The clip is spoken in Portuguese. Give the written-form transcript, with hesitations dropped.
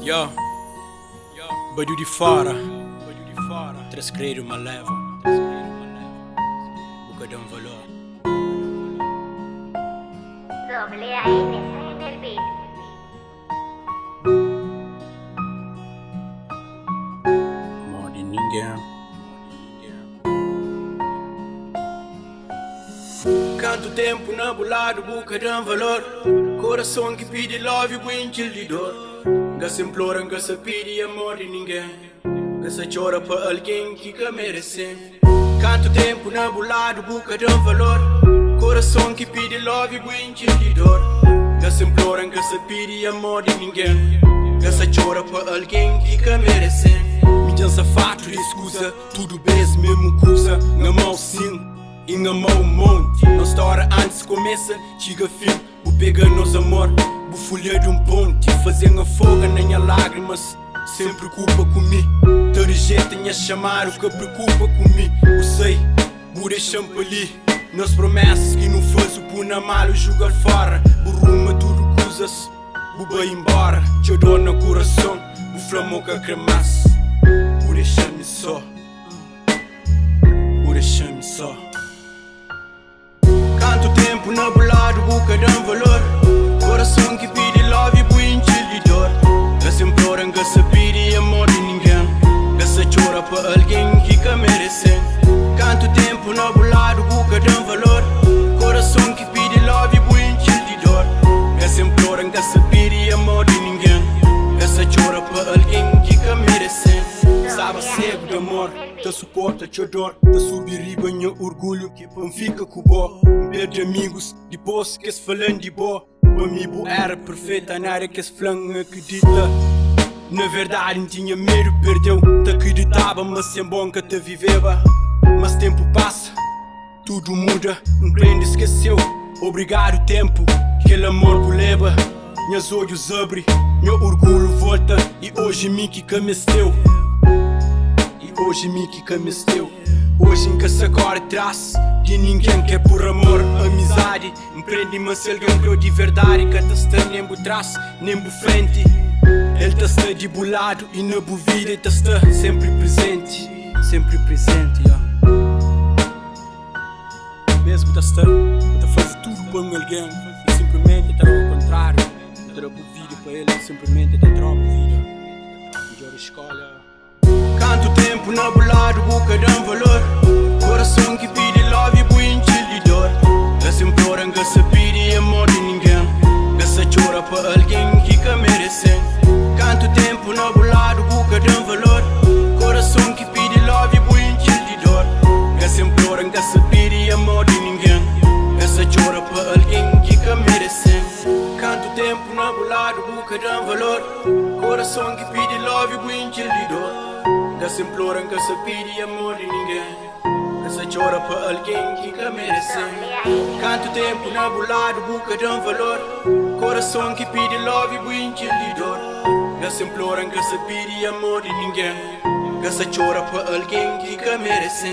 Yo, badu de fora, transcrever uma leva, buca um valor. Doble A en el beat. Amor de ninguém. Canto tempo na bolada, buca de um valor. Coração que pede love, winchil de dor. Gasta implora, gasta pede amor de ninguém. Gasta chora para alguém que merece. Canto tempo na bolada, buca de um valor. Coração que pede love, winchil de dor. Gasta implora, gasta pede amor de ninguém. Gasta chora para alguém que merece. Me dança fato de escusa, tudo bem, mesmo coisa. Na mão sim, e na mão monte. Nossa história antes começa, chega fim. O pega nos amor, o folha de ponte. Fazendo a foga nem a lágrimas, sem preocupa comigo. Te rejeita a chamar o que preocupa comigo. Eu sei, o deixam ali. Nas promessas que não faz o puna mal o jogar fora. O rumo tudo coisas, o vai embora. Te dor no coração, o flamo que cremasse. O deixa-me só, o deixa-me só. Canto tempo na bolada, buca de um valor. Coração que pede love, winchil de dor. Gasta implora, gasta pede amor de ninguém. Gasta chora para alguém que merece. Canto tempo na bolada, buca de um valor. Coração que pede love, winchil de dor. Gasta implora, gasta pede amor de ninguém. Gasta chora para alguém que merece. Sabe cego de amor, te suporta te dor. Te subir riba minha orgulho, que não fica com bo. Perde amigos, depois que se falando de bo. Para mim bo era perfeita, na área que se flan acredita. Na verdade não tinha medo, perdeu. Te acreditava, mas sem bom que te viveva. Mas tempo passa, tudo muda, não prende, esqueceu. Obrigado tempo, aquele amor por leva. Meus olhos abrem, meu orgulho volta. E hoje mim que me esteu. Hoje me que me esteu. Hoje em que se agora traz de ninguém que é por amor, amizade. Empreende-me se alguém criou de verdade. Que te está nem por trás, nem por frente. Ele te está de bolado e na boa vida te está sempre presente. Sempre presente, mesmo te está fazer tudo para alguém. E simplesmente está ao contrário. Não terá boa vida para ele, simplesmente está troca vida. Melhor escolha. Canto tempo na bolada, buca de um valor. Coração que pede love, winchil de dor. Gasta implora, gasta pede amor de ninguém. Gasta chora para alguém que merece. Canto tempo na bolada, buca de um valor. Coração que pede love, winchil de dor. Gasta implora, gasta pede amor de ninguém. Gasta chora para alguém que merece. Canto tempo na bolada, buca de um valor. Coração que pede love, winchil de dor. Gasta implora, gasta pede amor de ninguém. Gasta chora para alguém que merece. Canto tempo na bolada, buca de um valor. Coração que pede love, winchil de dor. Gasta implora, gasta pede amor de ninguém. Gasta chora para alguém que merece.